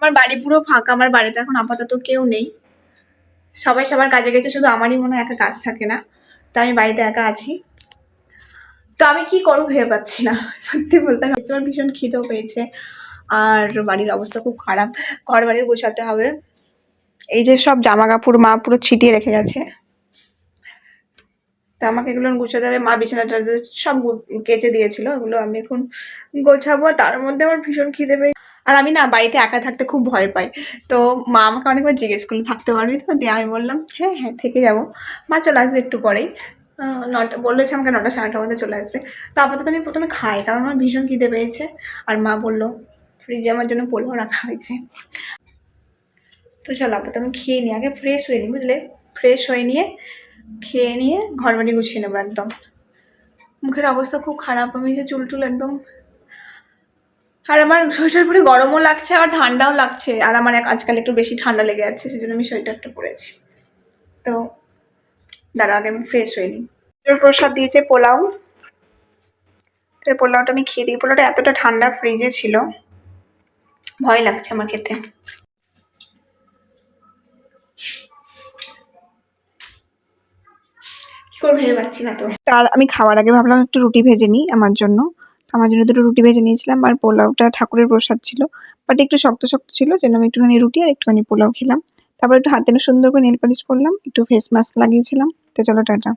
আমার বাড়ি পুরো ফাঁকা, আমার বাড়িতে এখন আপাতত কেউ নেই, সবাই সবার কাজে গেছে, শুধু আমারই মনে হয় একা কাজ থাকে না, তো আমি বাড়িতে একা আছি। তো আমি কি করবো ভেবে পাচ্ছি না, সত্যি বলতে আমার ভীষণ খিদেও পেয়েছে, আর বাড়ির অবস্থা খুব খারাপ, ঘর বাড়ি গোছাতে হবে। এই যে সব জামা কাপড় মা পুরো ছিটিয়ে রেখে গেছে, তো আমাকে এগুলো গুছাতে হবে। মা বিছানাটা সব কেচে দিয়েছিল, এগুলো আমি এখন গোছাবো। তার মধ্যে আমার ভীষণ খিদে পেয়ে, আর আমি না বাড়িতে একা থাকতে খুব ভয় পাই। তো মা আমাকে অনেকবার জিজ্ঞেস করলো থাকতে পারবি তো, দিয়ে আমি বললাম হ্যাঁ হ্যাঁ থেকে যাবো। মা চলে আসবে একটু পরেই, 9টা বলেছে আমাকে, 9টা সাড়ে 9টার মধ্যে চলে আসবে। তো আপাতত আমি প্রথমে খাই, কারণ আমার ভীষণ খিদে পেয়েছে। আর মা বললো ফ্রিজে আমার জন্য পোলাও রাখা হয়েছে। তো চলো আপাতত আমি খেয়ে নিই, আগে ফ্রেশ হয়ে নিই বুঝলে, ফ্রেশ হয়ে নিয়ে খেয়ে নিয়ে ঘর বাড়ি গুছিয়ে নেবো একদম। মুখের অবস্থা খুব খারাপ, আমি যে চুল টুল একদম, আর আমার সোয়েটার পরে গরমও লাগছে আর ঠান্ডাও লাগছে, আর আমার আজকাল একটু বেশি ঠান্ডা লেগে যাচ্ছে, সেজন্য আমি সোয়েটারটা পরেছি। তো দাঁড়া আগে আমি ফ্রেশ হয়ে নিই। প্রসাদ দিয়েছে পোলাও, পোলাওটা আমি খেয়ে দিই। পোলাওটা এতটা ঠান্ডা ফ্রিজে ছিল, ভয় লাগছে আমার খেতে। কি করে ভেবে পাচ্ছি না তো। তার আমি খাওয়ার আগে ভাবলাম একটু রুটি ভেজে নিই আমার জন্য, আমার জন্য দুটো রুটি ভেজে নিয়েছিলাম। আর পোলাওটা ঠাকুরের প্রসাদ ছিল, বাট একটু শক্ত শক্ত ছিল, যেন আমি একটুখানি রুটি আর একটুখানি পোলাও খেলাম। তারপর একটু হাতে সুন্দর করে নেল পালিশ করলাম, একটু ফেস মাস্ক লাগিয়েছিলাম। তো চলো টাটা।